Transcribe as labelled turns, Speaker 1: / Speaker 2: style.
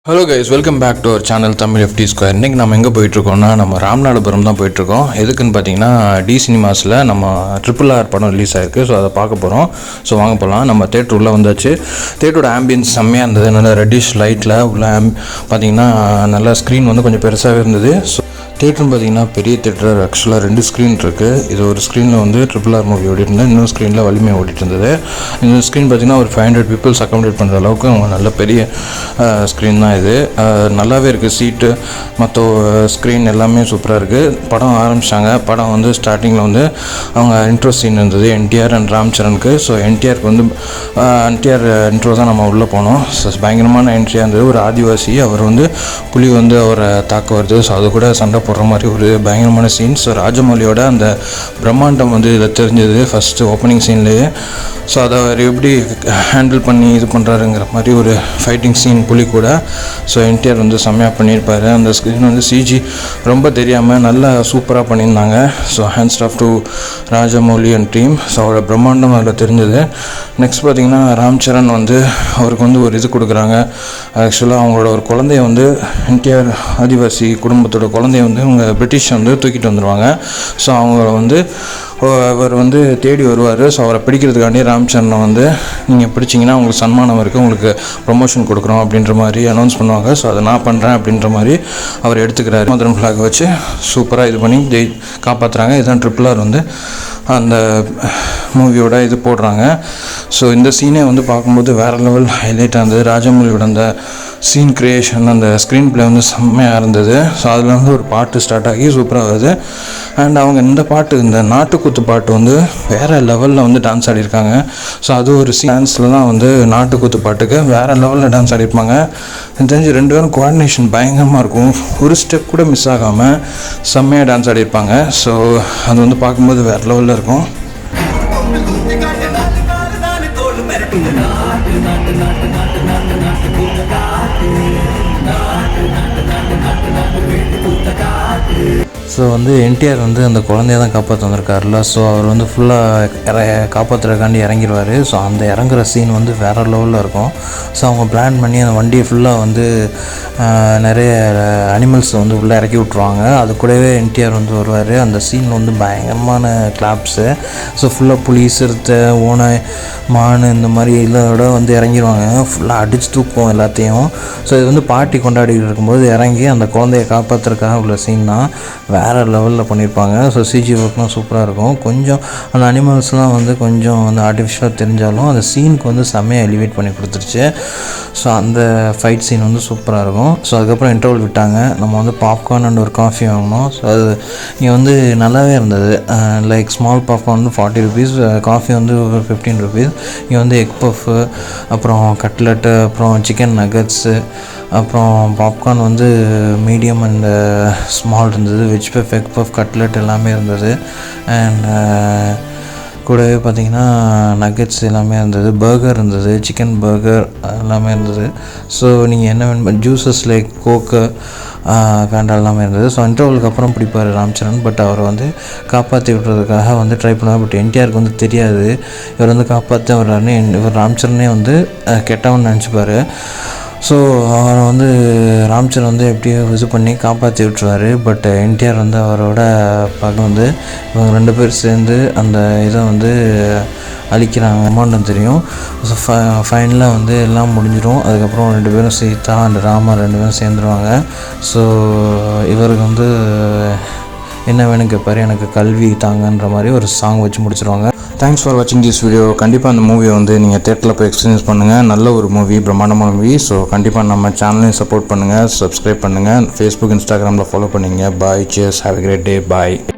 Speaker 1: Hello guys, welcome back to our channel Tamil FT square. இன்றைக்கி நம்ம எங்கே போயிட்டுருக்கோம்னா நம்ம ராமநாதபுரம் தான் போயிட்டுருக்கோம். எதுக்குன்னு பார்த்தீங்கன்னா டி சினிமாஸில் நம்ம RRR படம் ரிலீஸ் ஆகிருக்கு. ஸோ அதை பார்க்க போகிறோம். ஸோ வாங்க போகலாம். நம்ம தேட்டர் உள்ளே வந்தாச்சு. தேட்டரோட ஆம்பியன்ஸ் செம்மையாக இருந்தது. நல்லா ரெட்டிஷ் லைட்டில் உள்ள பார்த்தீங்கன்னா நல்லா ஸ்க்ரீன் வந்து கொஞ்சம் பெருசாகவே இருந்தது. ஸோ தேட்டர்னு பார்த்தீங்கன்னா பெரிய தேட்டர். ஆக்சுவலாக 2 ஸ்க்ரீன் இருக்குது. இது ஒரு ஸ்க்ரீனில் வந்து RRR மூவி ஓடிட்டு இருந்தது, இன்னொரு ஸ்க்ரீனில் வலிமை ஓடிட்டு இருந்தது. இந்த ஸ்க்ரீன் பார்த்தீங்கன்னா ஒரு 500 பீப்புள்ஸ் அக்காமடேட் பண்ணுற அளவுக்கு அவங்க நல்ல பெரிய ஸ்க்ரீன் தான் இது. நல்லாவே இருக்குது. சீட்டு மற்ற ஸ்க்ரீன் எல்லாமே சூப்பராக இருக்குது. படம் ஆரம்பித்தாங்க. படம் வந்து ஸ்டார்டிங்கில் வந்து அவங்க இன்ட்ரோ சீன் இருந்தது NTR அண்ட் ராம் சரணுக்கு. ஸோ NTRக்கு வந்து NTR இன்ட்ரோ தான் நம்ம உள்ளே போனோம். ஸோ பயங்கரமான என்ட்ரியாக இருந்தது. ஒரு ஆதிவாசி, அவர் வந்து புலி வந்து அவரை தாக்க வருது. ஸோ அது கூட சண்டை போடுற மாதிரி ஒரு பயங்கரமான சீன். ஸோ ராஜமௌலியோட அந்த பிரம்மாண்டம் வந்து இதில் தெரிஞ்சது ஃபஸ்ட்டு ஓப்பனிங் சீன்லேயே. ஸோ அதை அவர் எப்படி ஹேண்டில் பண்ணி இது பண்ணுறாருங்கிற மாதிரி ஒரு ஃபைட்டிங் சீன் புலி கூட. ஸோ NTR வந்து செம்மையாக பண்ணியிருப்பார். அந்த ஸ்க்ரீன் வந்து CG ரொம்ப தெரியாமல் நல்லா சூப்பராக பண்ணியிருந்தாங்க. So hands off to Rajamouli and team. So அவரோட பிரம்மாண்டம் அதில் தெரிஞ்சது. நெக்ஸ்ட் பார்த்திங்கன்னா ராம் சரண் வந்து அவருக்கு வந்து ஒரு இது கொடுக்குறாங்க. ஆக்சுவலாக அவங்களோட ஒரு குழந்தைய வந்து NTR ஆதிவாசி குடும்பத்தோட குழந்தைய வந்து இவங்க பிரிட்டிஷ் வந்து தூக்கிட்டு வந்துடுவாங்க. ஸோ அவங்கள வந்து அவர் வந்து தேடி வருவார். ஸோ அவரை பிடிக்கிறதுக்காண்டி ராம் சரணை வந்து நீங்கள் பிடிச்சிங்கன்னா உங்களுக்கு சன்மானம் இருக்குது, உங்களுக்கு ப்ரொமோஷன் கொடுக்குறோம் அப்படின்ற மாதிரி அனௌன்ஸ் பண்ணுவாங்க. ஸோ அதை நான் பண்ணுறேன் அப்படின்ற மாதிரி அவர் எடுத்துக்கிறாரு. மதுரம் ஃப்ளாக் வச்சு சூப்பராக இது பண்ணி காப்பாற்றுறாங்க. இதுதான் RRR வந்து அந்த மூவியோட இது போடுறாங்க. ஸோ இந்த சீனே வந்து பார்க்கும்போது வேறு லெவல் ஹைலைட்டாக இருந்தது. ராஜமௌலியோட அந்த சீன் க்ரியேஷன், அந்த ஸ்க்ரீன் ப்ளே வந்து செம்மையாக இருந்தது. ஸோ அதில் வந்து ஒரு பாட்டு ஸ்டார்ட் ஆகி சூப்பராக வருது. அண்ட் அவங்க இந்த பாட்டு, இந்த நாட்டுக்கூத்து பாட்டு வந்து வேறு லெவலில் வந்து டான்ஸ் ஆடிருக்காங்க. ஸோ அது ஒரு டான்ஸில் தான் வந்து நாட்டுக்கூத்து பாட்டுக்கு வேறு லெவலில் டான்ஸ் ஆடிருப்பாங்க. எனக்கு தெரிஞ்சு 2 பேரும் கோஆர்டினேஷன் பயங்கரமாக இருக்கும். ஒரு ஸ்டெப் கூட மிஸ் ஆகாமல் செம்மையாக டான்ஸ் ஆடிருப்பாங்க. ஸோ அது வந்து பார்க்கும்போது வேறு லெவலில் இருக்கும். ஸோ வந்து NTR வந்து அந்த குழந்தைய தான் காப்பாற்ற வந்திருக்காருல. ஸோ அவர் வந்து ஃபுல்லாக காப்பாற்றுறக்காண்டி இறங்கிடுவார். ஸோ அந்த இறங்குற சீன் வந்து வேறு லெவலில் இருக்கும். ஸோ அவங்க பிளான் பண்ணி அந்த வண்டியை ஃபுல்லாக வந்து நிறைய அனிமல்ஸ் வந்து உள்ளே இறக்கி விட்ருவாங்க. அது கூடவே NTR வந்து வருவார். அந்த சீன் வந்து பயங்கரமான கிளாப்ஸு. ஸோ ஃபுல்லாக புலி, சிறுத்தை, ஓனாய், மான் இந்த மாதிரி இதோட வந்து இறங்கிடுவாங்க. ஃபுல்லாக அடித்து தூக்கும் எல்லாத்தையும். ஸோ இது வந்து பார்ட்டி கொண்டாடிட்டு இருக்கும்போது இறங்கி அந்த குழந்தைய காப்பாற்றுறதுக்காக உள்ள சீன் தான் வேறு லெவலில் பண்ணியிருப்பாங்க. ஸோ CG ஒர்க்லாம் சூப்பராக இருக்கும். கொஞ்சம் அந்த அனிமல்ஸ்லாம் வந்து கொஞ்சம் வந்து ஆர்டிஃபிஷியலாக தெரிஞ்சாலும் அந்த சீனுக்கு வந்து செம்மையாக எலிவேட் பண்ணி கொடுத்துருச்சு. ஸோ அந்த ஃபைட் சீன் வந்து சூப்பராக இருக்கும். ஸோ அதுக்கப்புறம் இன்டர்வல் விட்டாங்க. நம்ம வந்து பாப்கார்ன் அண்ட் ஒரு காஃபி வாங்கினோம். ஸோ அது இங்கே வந்து நல்லாவே இருந்தது. லைக் ஸ்மால் பாப்கார்ன் வந்து 40 rupees, காஃபி வந்து 15 rupees. இங்கே வந்து எக் பஃப்பு, அப்புறம் கட்லெட்டு, அப்புறம் சிக்கன் நகட்ஸு, அப்புறம் பாப்கார்ன் வந்து மீடியம் அண்ட் ஸ்மால் இருந்தது. Veg puff, egg puff, cutlet எல்லாமே இருந்தது. அண்ட் கூடவே பார்த்திங்கன்னா நகட்ஸ் எல்லாமே இருந்தது. பர்கர் இருந்தது, சிக்கன் பர்கர் எல்லாமே இருந்தது. ஸோ நீங்கள் என்ன வேணும், ஜூஸஸ் லைக் கோக்கு, ஃபேண்டா எல்லாமே இருந்தது. ஸோ இன்டர்வலுக்கு அப்புறம் பிடிப்பார் ராம் சரண். பட் அவரை வந்து காப்பாற்றி விடுறதுக்காக வந்து ட்ரை பண்ணுவார். பட் NTRக்கு வந்து தெரியாது இவர் வந்து காப்பாற்ற வர்றாருன்னு. இவர் ராம் சரனே வந்து கெட்டவன் நினச்சிப்பார். ஸோ அவரை வந்து ராம் சரண் வந்து எப்படியோ இது பண்ணி காப்பாற்றி விட்டுருவார். பட் NTR வந்து அவரோட பக்கம் வந்து இவங்க 2 பேர் சேர்ந்து அந்த இதை வந்து அழிக்கிறாங்க. அமௌண்ட்டும் தெரியும். ஸோ ஃபைனலாக வந்து எல்லாம் முடிஞ்சிடும். அதுக்கப்புறம் 2 பேரும் சீதா அண்ட் ராமா 2 பேரும் சேர்ந்துருவாங்க. ஸோ இவருக்கு வந்து என்ன வேணும் கேட்பார், எனக்கு கல்வி தாங்கன்ற மாதிரி ஒரு சாங் வச்சு முடிச்சிருவாங்க. தேங்க்ஸ் ஃபார் வாட்சிங் திஸ் வீடியோ. கண்டிப்பாக அந்த மூவியை வந்து நீங்கள் தேட்டரில் போய் எக்ஸ்பீரியன்ஸ் பண்ணுங்கள். நல்ல ஒரு மூவி, பிரம்மாண்டமான மூவி. ஸோ கண்டிப்பாக நம்ம சேனலையும் சப்போர்ட் பண்ணுங்கள், சப்ஸ்கிரைப் பண்ணுங்கள், Facebook, Instagramல ஃபாலோ பண்ணுங்கள். Bye, cheers, have a great day, bye.